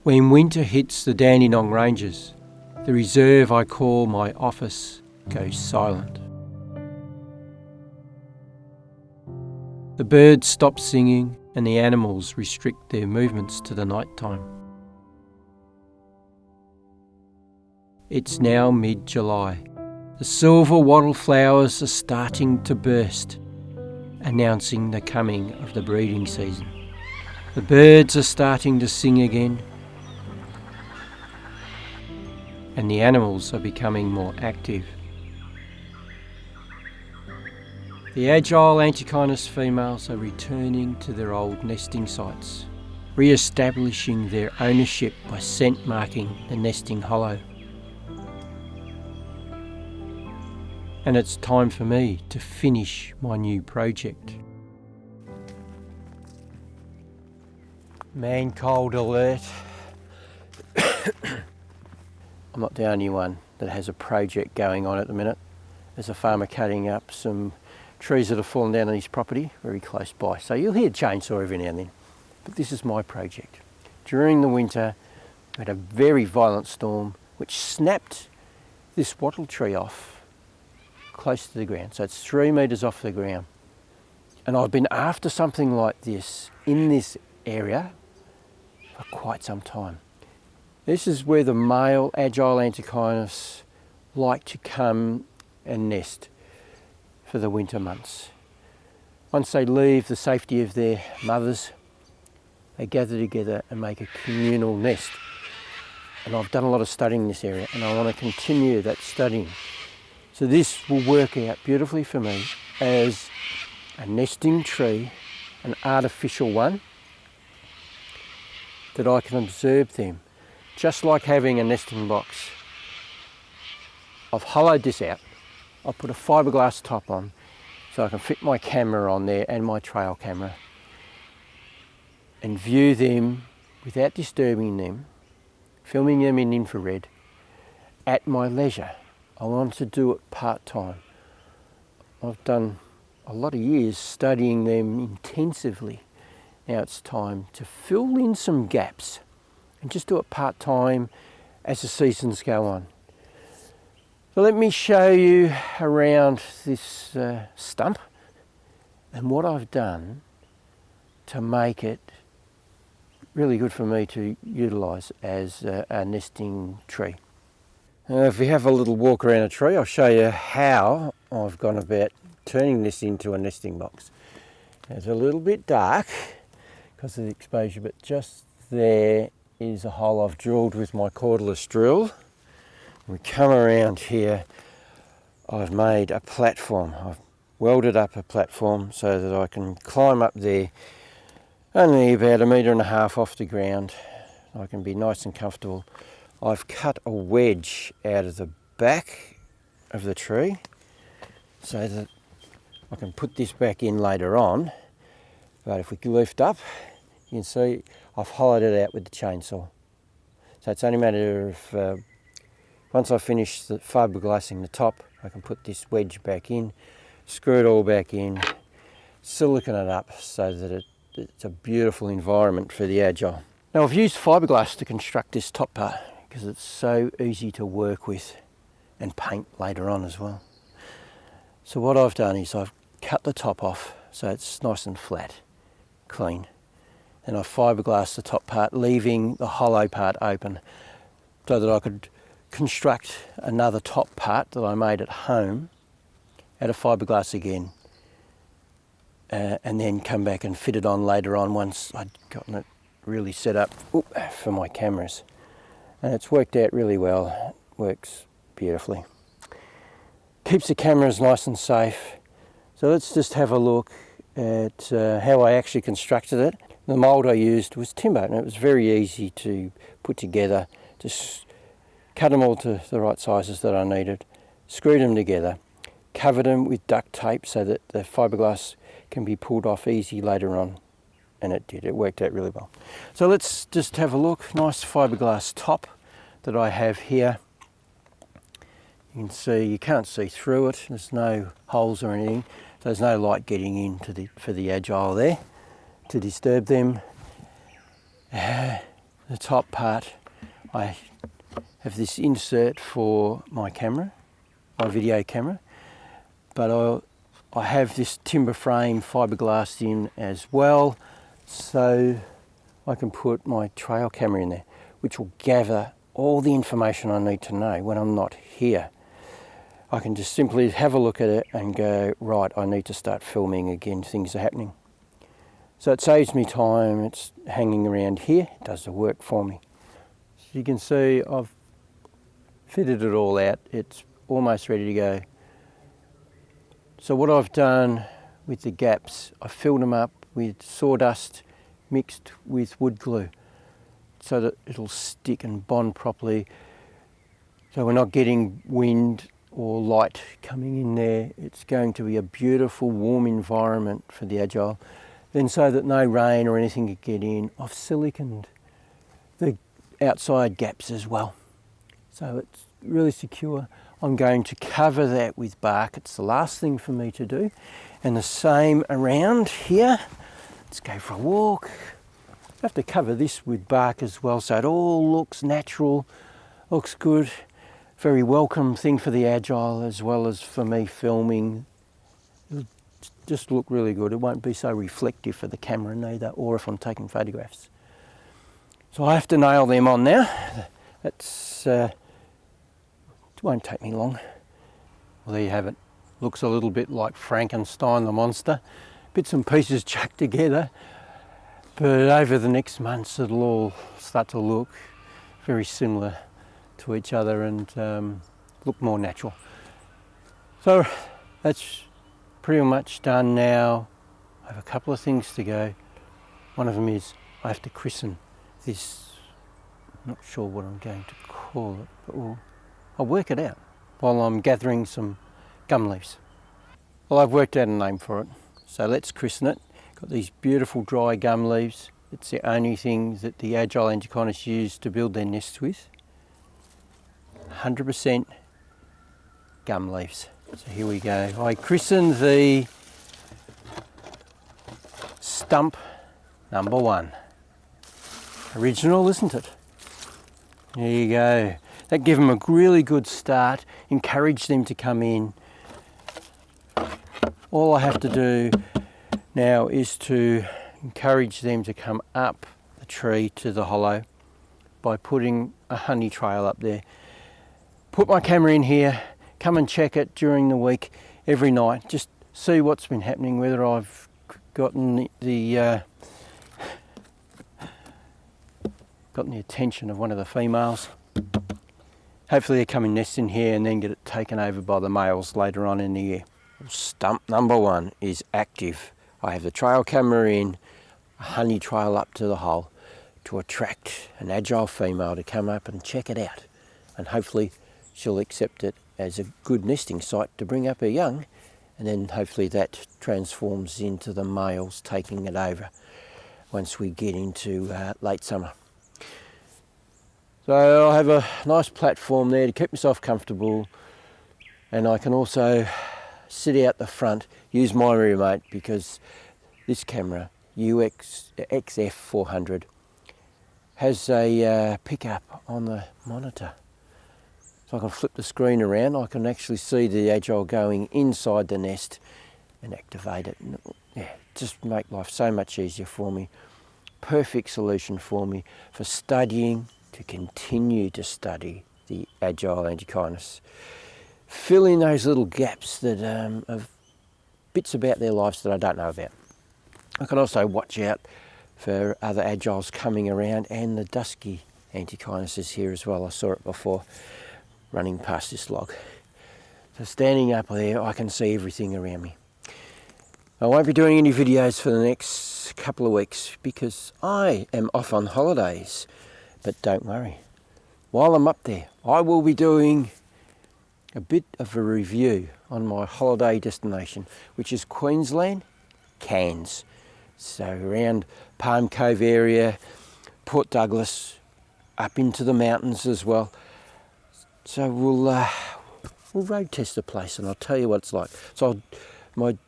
When winter hits the Dandenong Ranges, the reserve I call my office goes silent. The birds stop singing and the animals restrict their movements to the night time. It's now mid-July. The silver wattle flowers are starting to burst, announcing the coming of the breeding season. The birds are starting to sing again, and the animals are becoming more active. The Agile Antechinus females are returning to their old nesting sites, re-establishing their ownership by scent marking the nesting hollow. And it's time for me to finish my new project. Man cold alert. I'm not the only one that has a project going on at the minute. There's a farmer cutting up some trees that have fallen down on his property very close by. So you'll hear a chainsaw every now and then. But this is my project. During the winter, we had a very violent storm which snapped this wattle tree off close to the ground. So it's 3 metres off the ground. And I've been after something like this in this area for quite some time. This is where the male Agile Antechinus like to come and nest for the winter months. Once they leave the safety of their mothers, they gather together and make a communal nest. And I've done a lot of studying in this area and I want to continue that studying. So this will work out beautifully for me as a nesting tree, an artificial one, that I can observe them. Just like having a nesting box. I've hollowed this out. I've put a fiberglass top on so I can fit my camera on there and my trail camera and view them without disturbing them, filming them in infrared at my leisure. I want to do it part-time. I've done a lot of years studying them intensively. Now it's time to fill in some gaps and just do it part-time as the seasons go on. So let me show you around this stump and what I've done to make it really good for me to utilise as a nesting tree. If we have a little walk around a tree, I'll show you how I've gone about turning this into a nesting box. It's a little bit dark because of the exposure, but just there is a hole I've drilled with my cordless drill. We come around here, I've made a platform. I've welded up a platform so that I can climb up there only about 1.5 metres off the ground. I can be nice and comfortable. I've cut a wedge out of the back of the tree so that I can put this back in later on. But if we lift up, you can see I've hollowed it out with the chainsaw. So it's only a matter of, once I finish the fiberglassing the top, I can put this wedge back in, screw it all back in, silicone it up so that it's a beautiful environment for the Agile. Now I've used fiberglass to construct this top part because it's so easy to work with and paint later on as well. So what I've done is I've cut the top off so it's nice and flat, clean. And I've fiberglassed the top part, leaving the hollow part open so that I could construct another top part that I made at home out of fiberglass again, and then come back and fit it on later on once I'd gotten it really set up for my cameras. And it's worked out really well. It works beautifully. Keeps the cameras nice and safe. So let's just have a look at how I actually constructed it. The mould I used was timber and it was very easy to put together. Just cut them all to the right sizes that I needed, screwed them together, covered them with duct tape so that the fiberglass can be pulled off easy later on. And it did, it worked out really well. So let's just have a look. Nice fiberglass top that I have here. You can see, you can't see through it. There's no holes or anything. So there's no light getting in for the Agile there to disturb them. the top part, I have this insert for my camera, my video camera, but I have this timber frame fiberglass in as well, so I can put my trail camera in there, which will gather all the information I need to know when I'm not here. I can just simply have a look at it and go, right, I need to start filming again, things are happening. So it saves me time, it's hanging around here, it does the work for me. So you can see I've fitted it all out, it's almost ready to go. So what I've done with the gaps, I filled them up with sawdust mixed with wood glue so that it'll stick and bond properly. So we're not getting wind or light coming in there. It's going to be a beautiful warm environment for the Agile. Then so that no rain or anything could get in, I've siliconed the outside gaps as well. So it's really secure. I'm going to cover that with bark. It's the last thing for me to do. And the same around here. Let's go for a walk. I have to cover this with bark as well so it all looks natural, looks good. Very welcome thing for the Agile as well as for me filming. It'll just look really good. It won't be so reflective for the camera neither, or if I'm taking photographs. So I have to nail them on now. That's it won't take me long. Well, there you have it. Looks a little bit like Frankenstein the monster. Bits and pieces chucked together. But over the next months it'll all start to look very similar to each other and look more natural. So that's pretty much done now. I have a couple of things to go. One of them is I have to christen this, I'm not sure what I'm going to call it, but I'll work it out while I'm gathering some gum leaves. Well, I've worked out a name for it, so let's christen it. Got these beautiful dry gum leaves. It's the only thing that the Agile Antechinus use to build their nests with. 100% gum leaves. So here we go. I christened the stump number 1. Original, isn't it? There you go. That gave them a really good start, encouraged them to come in. All I have to do now is to encourage them to come up the tree to the hollow by putting a honey trail up there. Put my camera in here, come and check it during the week, every night, just see what's been happening, whether I've gotten the attention of one of the females. Hopefully they come and nest in here and then get it taken over by the males later on in the year. Stump number 1 is active. I have the trail camera in, a honey trail up to the hole to attract an Agile female to come up and check it out. And hopefully she'll accept it as a good nesting site to bring up her young, and then hopefully that transforms into the males taking it over once we get into late summer. So I have a nice platform there to keep myself comfortable, and I can also sit out the front, use my remote, because this camera, XF400, has a pickup on the monitor. So I can flip the screen around, I can actually see the Agile going inside the nest and activate it. Yeah, just make life so much easier for me. Perfect solution for me for studying, to continue to study the Agile Antechinus. Fill in those little gaps that of bits about their lives that I don't know about. I can also watch out for other Agiles coming around, and the dusky Antechinus is here as well. I saw it before running past this log. So standing up there, I can see everything around me. I won't be doing any videos for the next couple of weeks because I am off on holidays. But don't worry, while I'm up there, I will be doing a bit of a review on my holiday destination, which is Queensland, Cairns. So around Palm Cove area, Port Douglas, up into the mountains as well. So we'll road test the place and I'll tell you what it's like. So my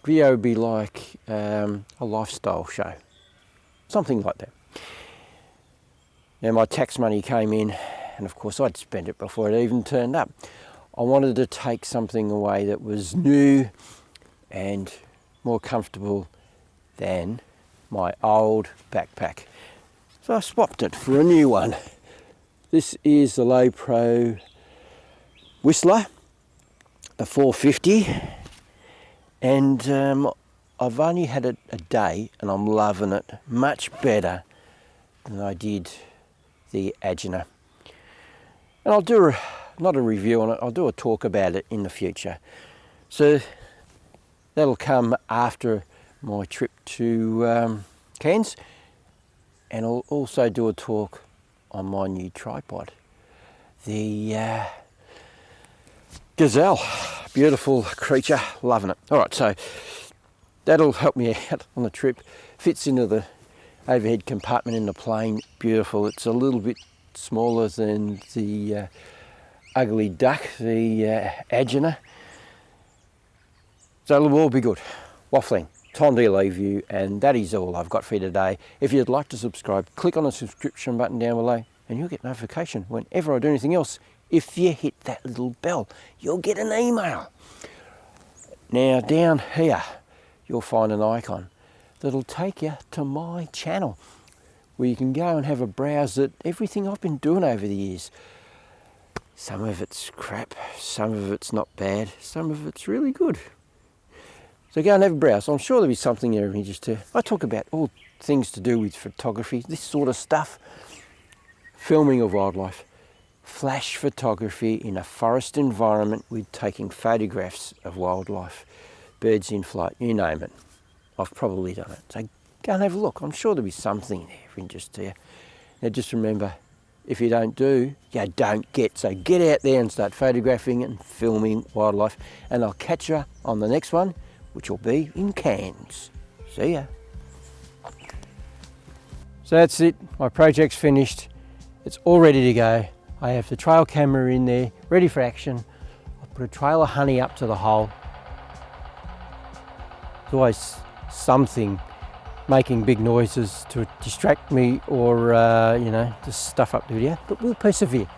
video will be like a lifestyle show, something like that. Now my tax money came in, and of course I'd spent it before it even turned up. I wanted to take something away that was new and more comfortable than my old backpack. So I swapped it for a new one. This is the Low Pro Whistler, the 450, and I've only had it a day and I'm loving it much better than I did the Agile. And I'll do not a review on it, I'll do a talk about it in the future. So that'll come after my trip to Cairns, and I'll also do a talk on my new tripod, the Gazelle. Beautiful creature, loving it. All right, so that'll help me out on the trip. Fits into the overhead compartment in the plane, beautiful. It's a little bit smaller than the ugly duck, the Agile. So it'll all be good. Waffling, time to leave you, and that is all I've got for you today. If you'd like to subscribe, click on the subscription button down below and you'll get notification whenever I do anything else. If you hit that little bell, you'll get an email. Now down here, you'll find an icon that'll take you to my channel, where you can go and have a browse at everything I've been doing over the years. Some of it's crap, some of it's not bad, some of it's really good. So go and have a browse. I'm sure there'll be something there of interest to you. I talk about all things to do with photography, this sort of stuff, filming of wildlife, flash photography in a forest environment with taking photographs of wildlife, birds in flight, you name it. I've probably done it. So go and have a look. I'm sure there'll be something there of interest to you. Now just remember, if you don't do, you don't get. So get out there and start photographing and filming wildlife. And I'll catch you on the next one, which will be in Cairns. See ya. So that's it. My project's finished. It's all ready to go. I have the trail camera in there, ready for action. I'll put a trail of honey up to the hole. There's always something making big noises to distract me or, just stuff up the video, but we'll persevere.